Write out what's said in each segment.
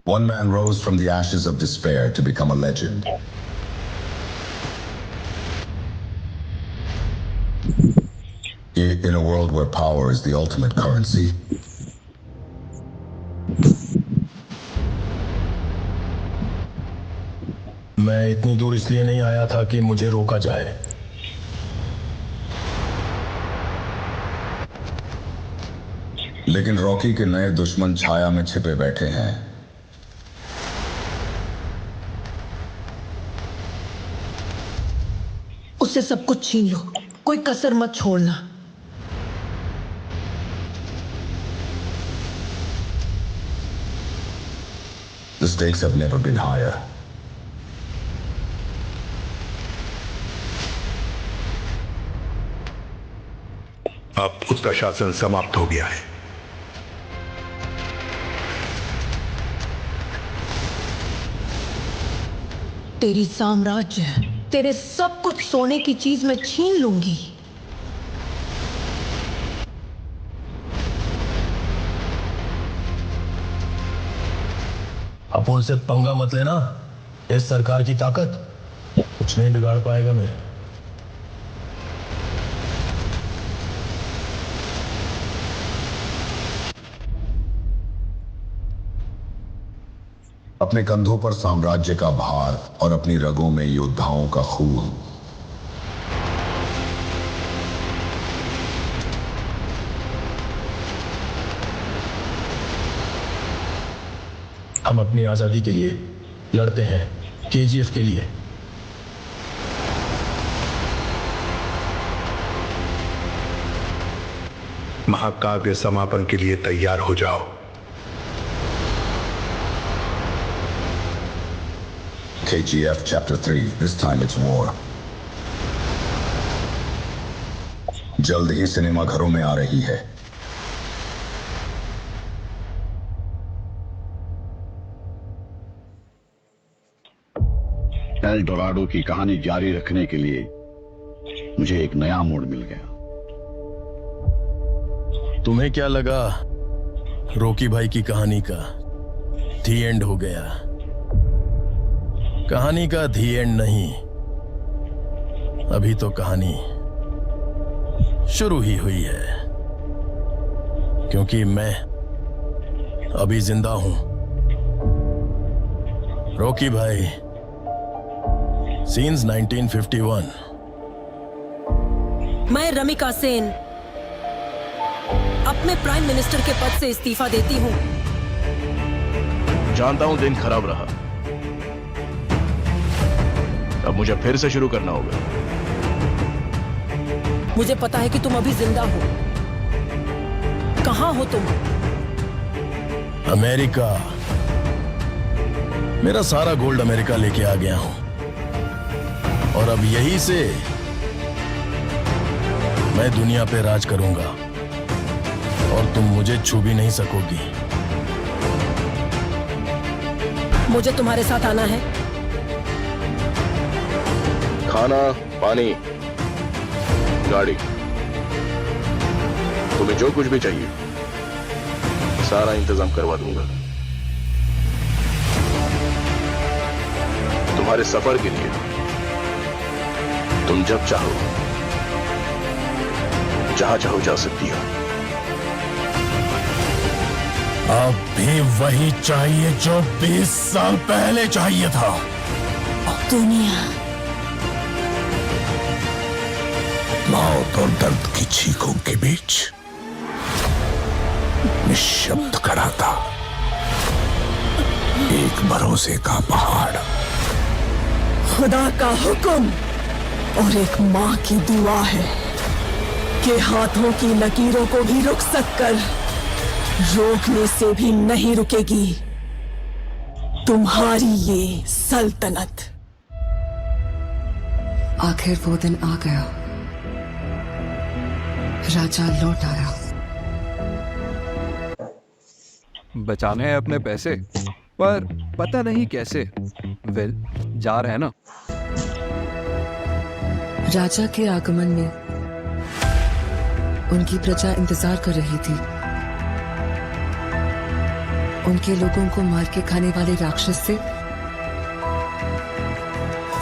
One man rose from the ashes of despair to become a legend. In a world where power is the ultimate currency, मैं इतनी दूर इसलिए नहीं आया था कि मुझे रोका जाए। लेकिन रॉकी के नए दुश्मन छाया में छिपे बैठे हैं। उससे सब कुछ छीन लो, कोई कसर मत छोड़ना। The stakes have never been higher. अब उसका शासन समाप्त हो गया है। तेरी साम्राज्य, तेरे सब कुछ सोने की चीज में छीन लूंगी। अब उनसे पंगा मत लेना। इस सरकार की ताकत कुछ नहीं बिगाड़ पाएगा मेरे। अपने कंधों पर साम्राज्य का भार और अपनी रगों में योद्धाओं का खून। हम अपनी आजादी के लिए लड़ते हैं, केजीएफ के लिए। महाकाव्य समापन के लिए तैयार हो जाओ। KGF Chapter 3. This time it's war. जल्द ही सिनेमा घरों में आ रही है। एल डोराडो की कहानी जारी रखने के लिए मुझे एक नया मोड़ मिल गया। तुम्हें क्या लगा रॉकी भाई की कहानी का दी एंड हो गया? कहानी का दी एंड नहीं, अभी तो कहानी शुरू ही हुई है। क्योंकि मैं अभी जिंदा हूं। रॉकी भाई, सीन्स 1951। मैं रमिका सेन अपने प्राइम मिनिस्टर के पद से इस्तीफा देती हूं। जानता हूं दिन खराब रहा, अब मुझे फिर से शुरू करना होगा। मुझे पता है कि तुम अभी जिंदा हो। कहां हो तुम? अमेरिका। मेरा सारा गोल्ड अमेरिका लेके आ गया हूं और अब यहीं से मैं दुनिया पे राज करूंगा और तुम मुझे छू भी नहीं सकोगी। मुझे तुम्हारे साथ आना है। खाना, पानी, गाड़ी, तुम्हें जो कुछ भी चाहिए सारा इंतजाम करवा दूंगा। तुम्हारे सफर के लिए तुम जब चाहो जहां चाहो जा सकती हो। अब भी वही चाहिए जो 20 साल पहले चाहिए था। दुनिया मौत और दर्द की चीखों के बीच निशब्द खड़ा था एक भरोसे का पहाड़। खुदा का हुक्म और एक माँ की दुआ है कि हाथों की लकीरों को भी रुक सककर रोकने से भी नहीं रुकेगी तुम्हारी ये सल्तनत। आखिर वो दिन आ गया, राजा लौट आया। बचाने हैं अपने पैसे, पर पता नहीं कैसे। वेल, जा रहे हैं ना। राजा के आगमन में उनकी प्रजा इंतजार कर रही थी उनके लोगों को मार के खाने वाले राक्षस से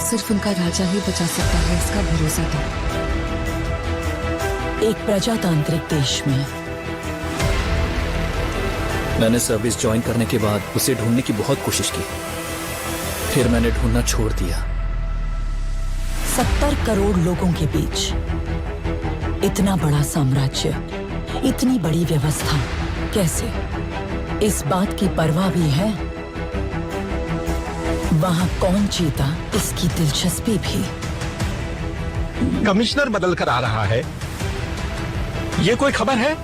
सिर्फ उनका राजा ही बचा सकता है, इसका भरोसा था। एक प्रजातांत्रिक देश में मैंने सर्विस ज्वाइन करने के बाद उसे ढूंढने की बहुत कोशिश की, फिर मैंने ढूंढना छोड़ दिया। 70 करोड़ लोगों के बीच इतना बड़ा साम्राज्य, इतनी बड़ी व्यवस्था, कैसे? इस बात की परवाह भी है वहां कौन जीता, इसकी दिलचस्पी भी। कमिश्नर बदल कर आ रहा है, ये कोई खबर है?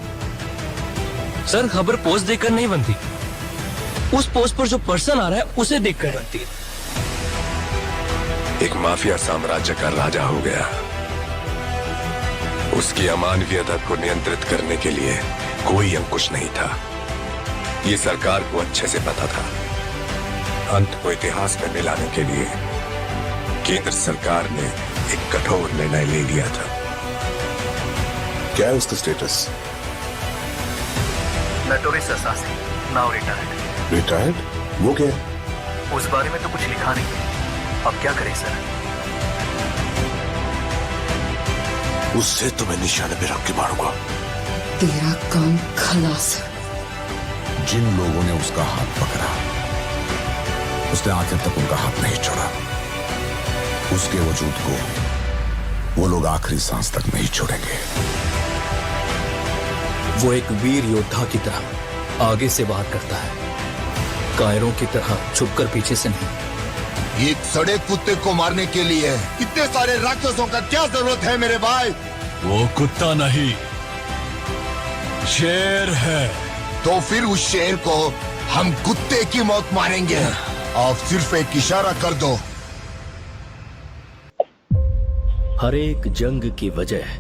सर, खबर पोस्ट देखकर नहीं बनती, उस पोस्ट पर जो पर्सन आ रहा है उसे देखकर बनती है। एक माफिया साम्राज्य का राजा हो गया। उसकी अमानवीयता को नियंत्रित करने के लिए कोई अंकुश नहीं था। ये सरकार को अच्छे से पता था। अंत को इतिहास में मिलाने के लिए केंद्र सरकार ने एक कठोर निर्णय ले लिया था। क्या है उसका status? Notorious assassin, now retired. Retired? वो क्या? उस बारे में तो कुछ लिखा नहीं। अब क्या करें सर? उससे तो मैं निशाने पे रख के मारूंगा। तेरा काम खलास है। जिन लोगों ने उसका हाथ पकड़ा, उसने आखिर तक उनका हाथ नहीं छोड़ा। उसके वजूद को वो लोग आखिरी सांस तक नहीं छोड़ेंगे। वो एक वीर योद्धा की तरह आगे से वार करता है, कायरों की तरह छुपकर पीछे से नहीं। एक सड़े कुत्ते को मारने के लिए इतने सारे राक्षसों का क्या जरूरत है मेरे भाई? वो कुत्ता नहीं, शेर है। तो फिर उस शेर को हम कुत्ते की मौत मारेंगे। आप सिर्फ एक इशारा कर दो। हर एक जंग की वजह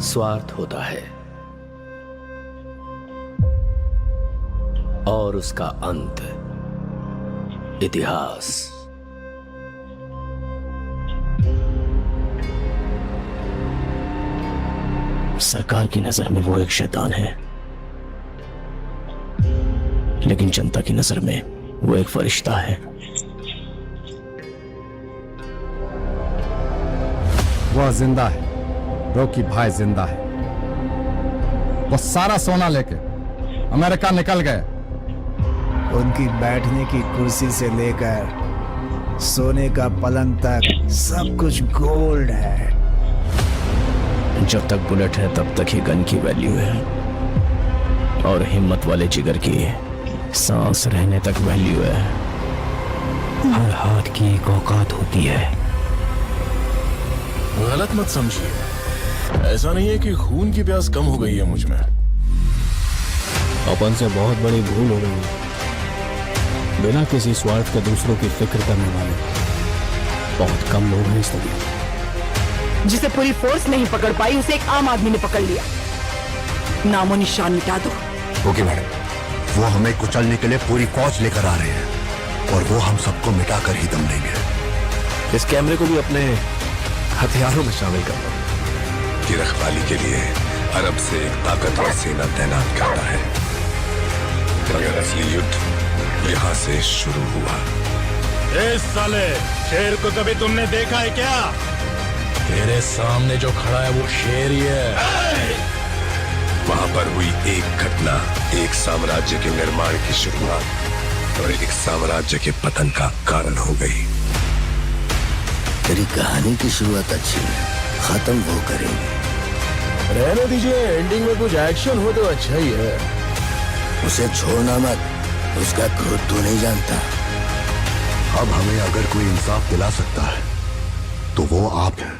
स्वार्थ होता है और उसका अंत इतिहास। सरकार की नजर में वो एक शैतान है, लेकिन जनता की नजर में वो एक फरिश्ता है। वह जिंदा है, रॉकी भाई जिंदा है। वो सारा सोना लेके अमेरिका निकल गए। उनकी बैठने की कुर्सी से लेकर सोने का पलंग तक सब कुछ गोल्ड है। जब तक बुलेट है तब तक ही गन की वैल्यू है, और हिम्मत वाले जिगर की सांस रहने तक वैल्यू है। हर हाथ की एक औकात होती है। गलत मत समझिए, ऐसा नहीं है कि खून की प्यास कम हो गई है मुझ में। अपन से बहुत बड़ी भूल हो गई। बिना किसी स्वार्थ के दूसरों की फिक्र करने वाले बहुत कम लोग हैं इस दुनिया। जिसे पूरी फोर्स नहीं पकड़ पाई, उसे एक आम आदमी ने पकड़ लिया। नामो निशान मिटा दो। ओके मैडम, वो हमें कुचलने के लिए पूरी फौज लेकर आ रहे हैं, और वो हम सबको मिटाकर ही दम लेंगे। इस कैमरे को भी अपने हथियारों में शामिल कर लो। की रखवाली के लिए अरब से एक ताकतवर सेना तैनात करता है, मगर असली युद्ध यहाँ से शुरू हुआ। इस साले शेर को कभी तुमने देखा है क्या? तेरे सामने जो खड़ा है वो शेर ही है। वहां पर हुई एक घटना एक साम्राज्य के निर्माण की शुरुआत और एक साम्राज्य के पतन का कारण हो गई। तेरी कहानी की शुरुआत अच्छी है, खत्म वो करेंगे। रहने दीजिए, एंडिंग में कुछ एक्शन हो तो अच्छा ही है। उसे छोड़ना मत, उसका क्रोध तू नहीं जानता। अब हमें अगर कोई इंसाफ दिला सकता है तो वो आप हैं।